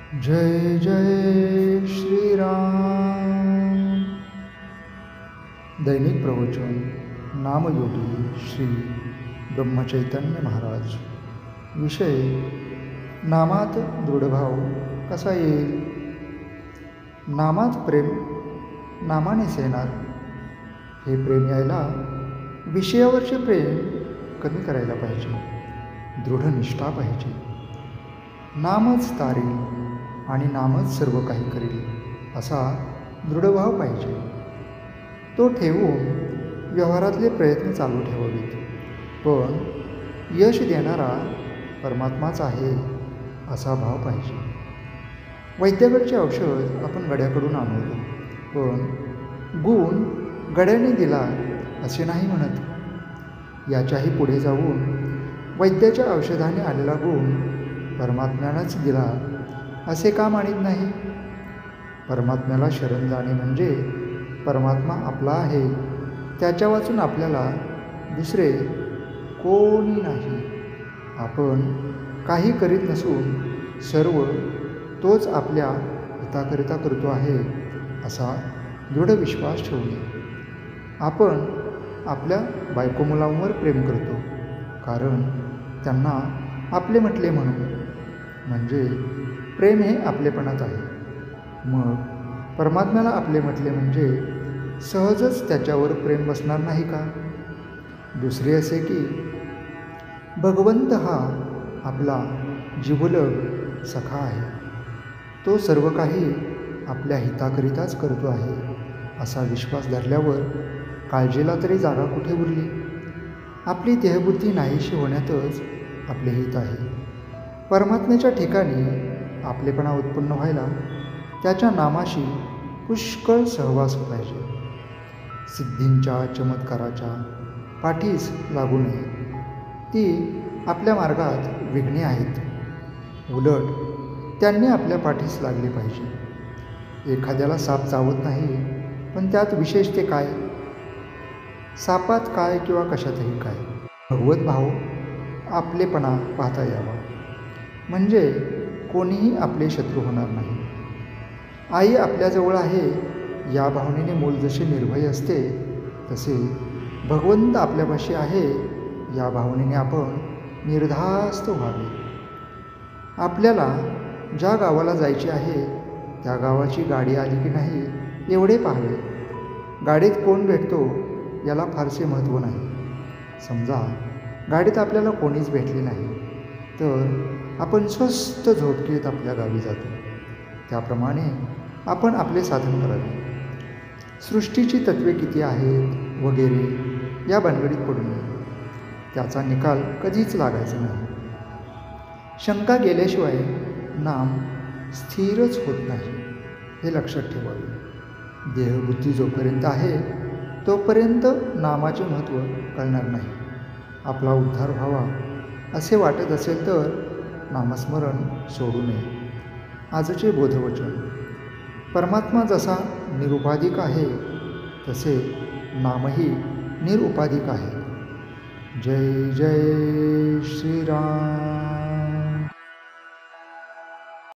जय जय श्रीराम। दैनिक प्रवचन नामयोगी श्री ब्रह्मचैतन्य महाराज। विषय नामात दृढभाव कसा येईल। नामात प्रेम नामानेच येणार। हे प्रेम यायला विषयावरचे प्रेम कमी करायला पाहिजे, दृढ निष्ठा पाहिजे। नामच तारील आणि नामच सर्व काही करेल असा दृढभाव पाहिजे। तो ठेवून व्यवहारातले प्रयत्न चालू ठेवावेत, पण यश देणारा परमात्माच आहे असा भाव पाहिजे। वैद्याकडचे औषध आपण गड्याकडून आणवतो, पण गुण गड्याने दिला असे नाही म्हणत। याच्याही पुढे जाऊन वैद्याच्या औषधाने आलेला गुण परमात्म्यानंच दिला असे का मानित नाही। परमात्म्याला शरण जाणे म्हणजे परमात्मा आपला आहे त्याच्या वाचून आपल्याला दुसरे कोणी नाही। आपण काही करीत नसून सर्व तोच आपल्या हिताकरिता करतो आहे असा दृढ विश्वास ठेवणे। आपण आपल्या बायको मुलांवर प्रेम करतो, कारण त्यांना आपले म्हटले म्हणून, म्हणजे प्रेम हे आपलेपणात आहे। मग परमात्म्याला आपले म्हटले म्हणजे सहजच त्याच्यावर प्रेम बसणार नाही का। दुसरे असे की भगवंत हा आपला जिवलग सखा आहे, तो सर्व काही आपल्या हिताकरिताच करतो आहे असा विश्वास धरल्यावर काळजीला तरी जागा कुठे उरली। आपली देहबुद्धी नाहीशी होण्यातच आपले हित आहे। परमात्म्याच्या ठिकाणी आपलेपणा उत्पन्न व्हायला त्याच्या नामाशी पुष्कळ सहवास पाहिजे। सिद्धींच्या चमत्काराच्या पाठीस लागू नये, ती आपल्या मार्गात विघ्ने आहेत। उलट त्यांनी आपल्या पाठीस लागले पाहिजे। एखाद्याला साप चावत नाही, पण त्यात विशेष ते काय, सापात काय किंवा कशातही काय। भगवत भाव आपलेपणा पाहता यावा, म्हणजे कोणीही आपले शत्रू होणार नाही। आई आपल्याजवळ आहे या भावनेने मूल जसे निर्भय असते, तसे भगवंत आपल्यापाशी आहे या भावनेने आपण निर्धास्त व्हावे। आपल्याला ज्या गावाला जायचे आहे त्या गावाची गाडी आली की नाही एवढे पाहावे। गाडीत कोण भेटतो याला फारसे महत्त्व नाही। समजा गाडीत आपल्याला कोणीच भेटले नाही, तर आपण स्वस्त झोपकेत आपल्या गावी जातो। त्याप्रमाणे आपण आपले साधन करावे। सृष्टीची तत्त्वे किती आहेत वगैरे या भानगडीत पडू नये, त्याचा निकाल कधीच लागायचा नाही। शंका गेल्याशिवाय नाम स्थिरच होत नाही, हे लक्षात ठेवावे। देहबुद्धी जोपर्यंत आहे तोपर्यंत नामाचे महत्त्व कळणार नाही। आपला उद्धार व्हावा असे वाटत असेल तर नामस्मरण सोडू नये। आजचे बोधवचन। परमात्मा जसा निरुपाधिक आहे तसे नामही निरुपाधिक आहे। जय जय श्रीराम।